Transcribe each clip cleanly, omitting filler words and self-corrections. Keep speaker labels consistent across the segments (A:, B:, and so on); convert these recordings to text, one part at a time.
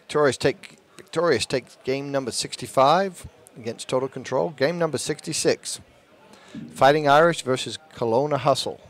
A: Victorious takes game number 65 against Total Control. Game number 66. Fighting Irish versus Kelowna Hustle.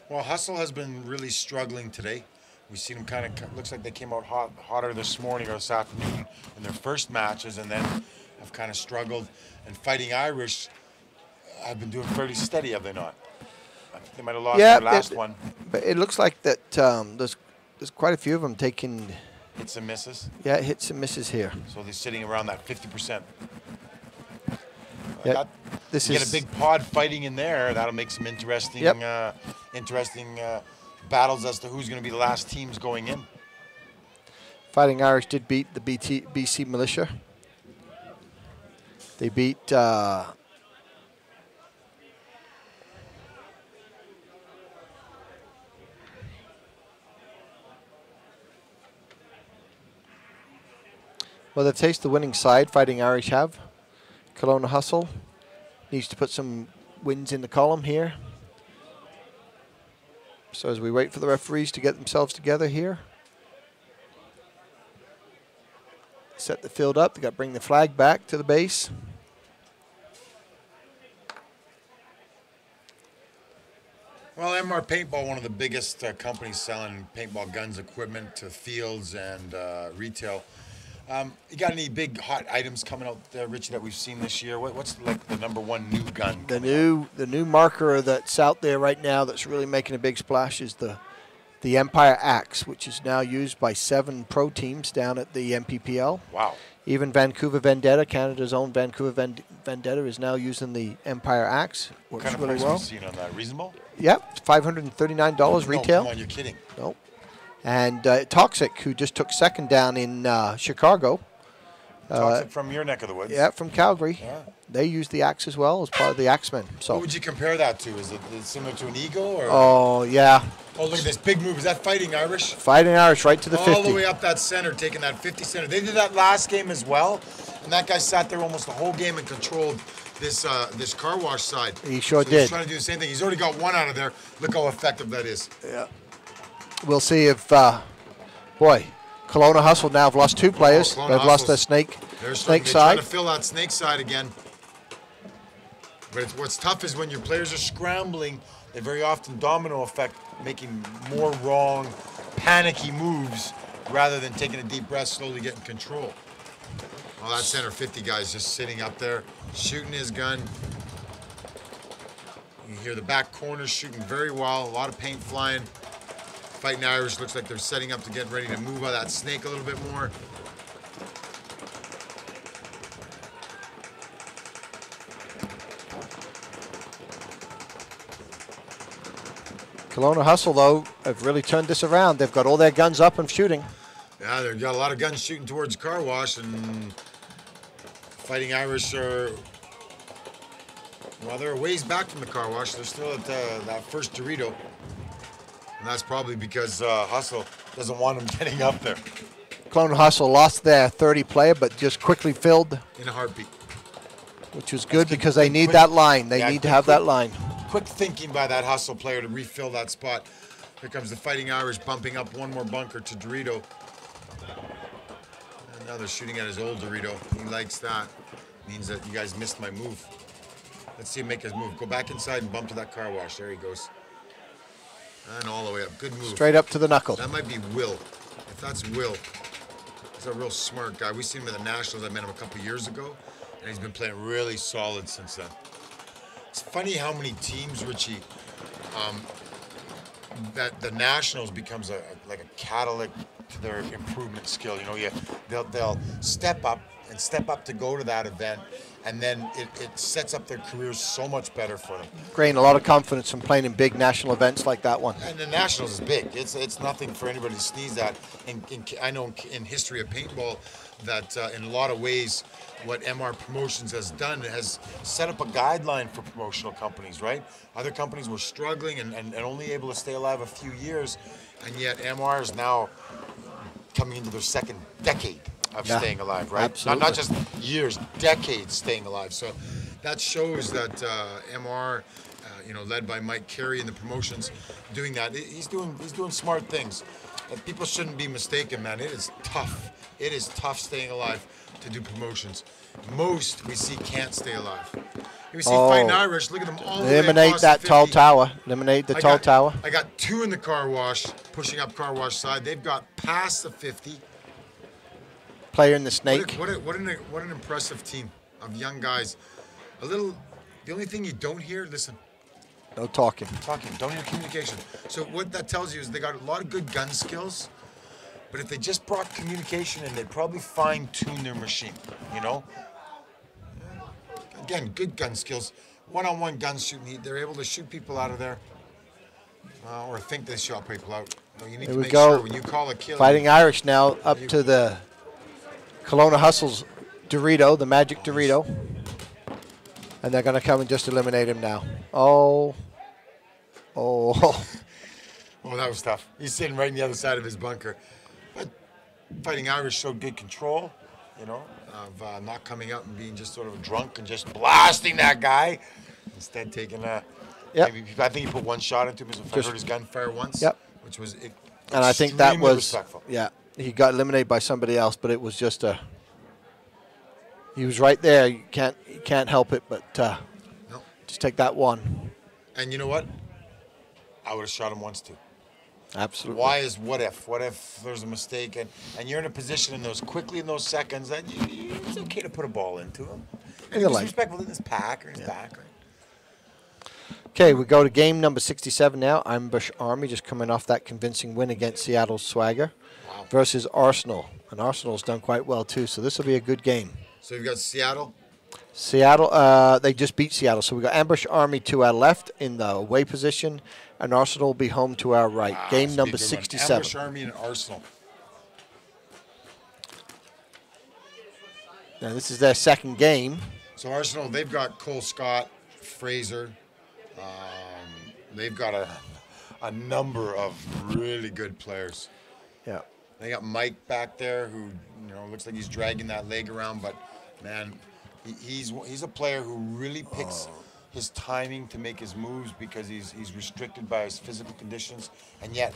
B: Well, Hustle has been really struggling today. We've seen them kind of, looks like they came out hotter this morning or this afternoon in their first matches, and then have kind of struggled. And Fighting Irish have been doing fairly steady, have they not? I think they might have lost their last one.
A: But it looks like that there's quite a few of them taking
B: hits and misses.
A: Yeah, hits and misses here.
B: So they're sitting around that 50%.
A: Yeah,
B: you get a big pod fighting in there. That'll make some interesting, interesting battles as to who's going to be the last teams going in.
A: Fighting Irish did beat the BC Militia. They beat well, they've faced the winning side. Fighting Irish have. Kelowna Hustle needs to put some wins in the column here. So as we wait for the referees to get themselves together here. Set the field up. They got to bring the flag back to the base.
B: Well, MR Paintball, one of the biggest companies selling paintball guns, equipment to fields and retail. You got any big hot items coming out there, Richie, that we've seen this year? What's like the #1 new gun?
A: The new marker that's out there right now that's really making a big splash is the Empire Axe, which is now used by 7 pro teams down at the MPPL.
B: Wow.
A: Even Vancouver Vendetta, Canada's own Vancouver Vendetta, is now using the Empire Axe.
B: What kind of price have you seen on that? Reasonable?
A: Yep, $539 retail.
B: Come on, you're kidding.
A: Nope. And Toxic, who just took second down in Chicago.
B: Toxic from your neck of the woods.
A: Yeah, from Calgary.
B: Yeah.
A: They use the axe as well as part of the Axemen. So.
B: What would you compare that to? Is it similar to an Eagle? Or?
A: Oh, yeah.
B: Oh, look at this big move. Is that Fighting Irish?
A: Fighting Irish right to the 50.
B: All the way up that center, taking that 50 center. They did that last game as well. And that guy sat there almost the whole game and controlled this car wash side.
A: He sure did.
B: He's trying to do the same thing. He's already got one out of there. Look how effective that is.
A: Yeah. We'll see if, boy, Kelowna Hustle now have lost 2 players. They've lost their snake side.
B: Trying to fill that snake side again. But what's tough is when your players are scrambling, they very often domino effect, making more wrong, panicky moves rather than taking a deep breath, slowly getting control. Well, that center 50 guy's just sitting up there, shooting his gun. You hear the back corners shooting very well, a lot of paint flying. Fighting Irish looks like they're setting up to get ready to move on that snake a little bit more.
A: Kelowna Hustle, though, have really turned this around. They've got all their guns up and shooting.
B: Yeah, they've got a lot of guns shooting towards car wash, and Fighting Irish are, well, they're a ways back from the car wash. They're still at that first Dorito. And that's probably because Hustle doesn't want them getting up there.
A: Kelowna Hustle lost their 30 player, but just quickly filled.
B: In a heartbeat.
A: Which was good because they need that line. They need to have that line.
B: Quick thinking by that Hustle player to refill that spot. Here comes the Fighting Irish bumping up one more bunker to Dorito. And now they're shooting at his old Dorito. He likes that. Means that you guys missed my move. Let's see him make his move. Go back inside and bump to that car wash. There he goes. And all the way up. Good move.
A: Straight up to the knuckle.
B: That might be Will. If that's Will, he's a real smart guy. We seen him at the Nationals. I met him a couple years ago. And he's been playing really solid since then. It's funny how many teams, Richie, that the Nationals becomes like a catalytic to their improvement skill. You know, they'll step up to go to that event, and then it sets up their careers so much better for them.
A: Gain a lot of confidence from playing in big national events like that one.
B: And the Nationals is big. It's nothing for anybody to sneeze at. I know in history of paintball that in a lot of ways what MR Promotions has done has set up a guideline for promotional companies, right? Other companies were struggling and only able to stay alive a few years, and yet MR is now coming into their second decade of staying alive, right?
A: Absolutely.
B: Not just years, decades staying alive. So that shows that MR, led by Mike Carey in the promotions, doing that. He's doing smart things. people shouldn't be mistaken, man. It is tough. It is tough staying alive to do promotions. Most we see can't stay alive. We see Fighting Irish. Look at them all the way
A: Eliminate
B: across
A: that
B: the 50.
A: tall tower. Eliminate the tall tower.
B: I got 2 in the car wash, pushing up car wash side. They've got past the 50.
A: Player in the snake.
B: What an impressive team of young guys. The only thing you don't hear, listen.
A: No talking.
B: Don't hear communication. So what that tells you is they got a lot of good gun skills, but if they just brought communication in, they'd probably fine-tune their machine, you know? Again, good gun skills. One-on-one gun shooting, they're able to shoot people out of there, or think they shot people out. No, you need to make sure when you call a kill.
A: Fighting Irish now up to the Kelowna Hustles Dorito, the magic Dorito. And they're going to come and just eliminate him now. Oh,
B: that was tough. He's sitting right on the other side of his bunker. But Fighting Irish showed good control, you know, of not coming out and being just sort of drunk and just blasting that guy. Instead, taking a.
A: Yep.
B: I think he put one shot into him. I heard his gun fire once.
A: Yep.
B: Which was.
A: And I think that was.
B: Respectful.
A: Yeah. He got eliminated by somebody else, but it was just a. He was right there. You can't help it, but
B: no.
A: Just take that one.
B: And you know what? I would have shot him once too.
A: Absolutely.
B: Why is what if? What if there's a mistake and you're in a position in those seconds that it's okay to put a ball into him. And he's respectful in his pack or his back. Right?
A: Okay, we go to game number 67 now. Ambush Army just coming off that convincing win against Seattle's Swagger versus Arsenal. And Arsenal's done quite well too, so this will be a good game.
B: So you've got Seattle?
A: Seattle, they just beat Seattle. So we got Ambush Army to our left in the away position, and Arsenal will be home to our right. Game number 67.
B: Ambush Army and Arsenal.
A: Now this is their second game.
B: So Arsenal, they've got Cole Scott, Fraser. They've got a number of really good players.
A: Yeah.
B: They got Mike back there who, looks like he's dragging that leg around, but man, he's a player who really picks his timing to make his moves because he's restricted by his physical conditions. And yet,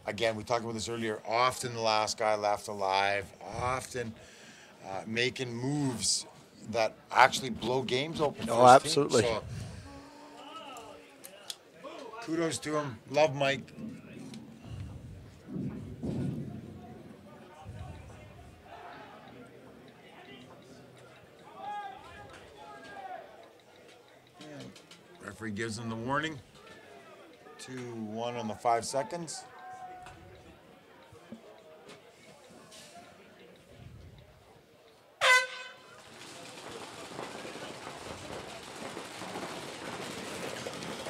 B: again, we talked about this earlier, often the last guy left alive, often making moves that actually blow games open for his
A: absolutely.
B: Team. So, kudos to him. Love Mike. Referee gives him the warning. 2-1 on the 5 seconds.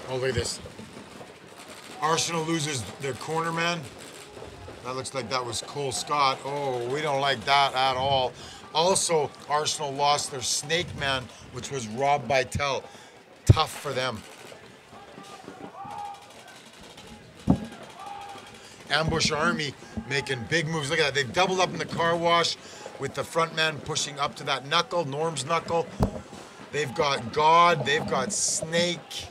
B: Oh, look at this. Arsenal loses their corner man. That looks like that was Cole Scott. Oh, we don't like that at all. Also, Arsenal lost their snake man, which was Rob Bytel. Tough for them. Ambush Army making big moves. Look at that. They doubled up in the car wash with the front man pushing up to that knuckle, Norm's knuckle. They've got God. They've got Snake.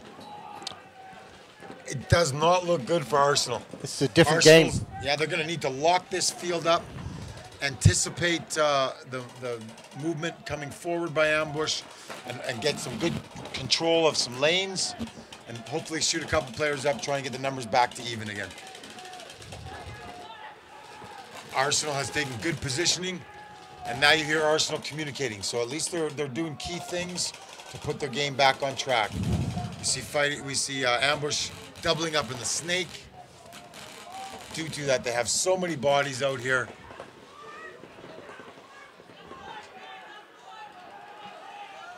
B: It does not look good for Arsenal.
A: It's a different game.
B: Yeah, they're going to need to lock this field up, anticipate the movement coming forward by Ambush, and get some good control of some lanes, and hopefully shoot a couple players up, try and get the numbers back to even again. Arsenal has taken good positioning, and now you hear Arsenal communicating. So at least they're doing key things to put their game back on track. We see Ambush doubling up in the snake. Due to that, they have so many bodies out here.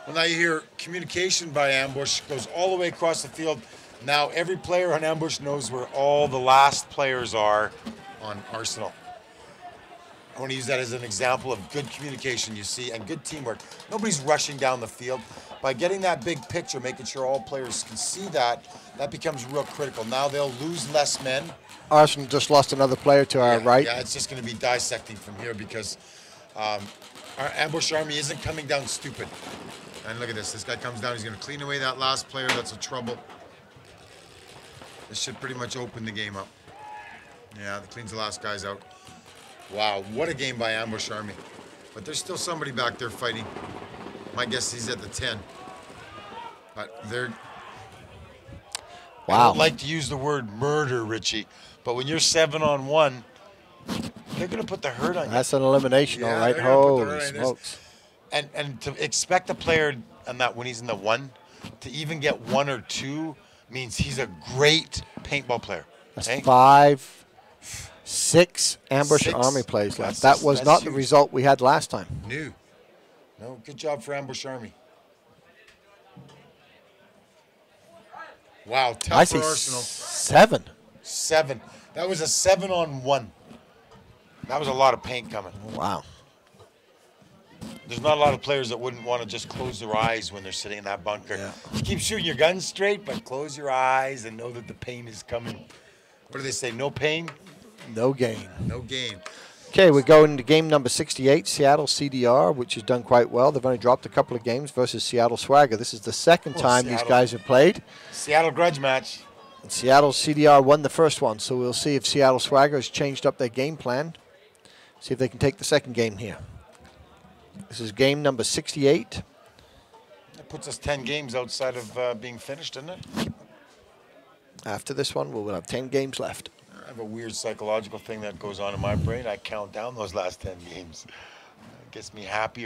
B: Well, now you hear communication by Ambush goes all the way across the field. Now every player on Ambush knows where all the last players are on Arsenal. I want to use that as an example of good communication, you see, and good teamwork. Nobody's rushing down the field. By getting that big picture, making sure all players can see that, that becomes real critical. Now they'll lose less men.
A: Arsenal just lost another player to our right.
B: Yeah, it's just going to be dissecting from here because our Ambush Army isn't coming down stupid. And look at this. This guy comes down. He's going to clean away that last player. That's a trouble. This should pretty much open the game up. Yeah, that cleans the last guys out. Wow, what a game by Ambush Army. But there's still somebody back there fighting. My guess he's at the 10. But they're...
A: Wow.
B: I don't like to use the word murder, Richie, but when you're 7-on-1, they're going to put the hurt on you.
A: That's an elimination, all right.
B: they're gonna put the
A: Holy
B: hurt on you.
A: smokes.
B: And to expect a player on that when he's in the 1 to even get 1 or 2 means he's a great paintball player.
A: That's
B: okay?
A: 5, 6 Ambush
B: 6.
A: Army plays left.
B: That's
A: That was not the
B: huge.
A: result we had last time.
B: No, good job for Ambush Army. Wow, tough
A: I
B: for
A: see
B: Arsenal.
A: 7.
B: 7. That was a 7-on-1. That was a lot of paint coming.
A: Wow.
B: There's not a lot of players that wouldn't want to just close their eyes when they're sitting in that bunker.
A: Yeah.
B: Keep shooting your guns straight, but close your eyes and know that the pain is coming. What do they say? No pain?
A: No gain.
B: No gain.
A: Okay, we're going into game number 68, Seattle CDR, which has done quite well. They've only dropped a couple of games versus Seattle Swagger. This is the second time these guys have played.
B: Seattle grudge match.
A: And Seattle CDR won the first one, so we'll see if Seattle Swagger has changed up their game plan. See if they can take the second game here. This is game number 68.
B: That puts us 10 games outside of being finished, doesn't it?
A: After this one, we'll have 10 games left.
B: I have a weird psychological thing that goes on in my brain. I count down those last 10 games. It gets me happier.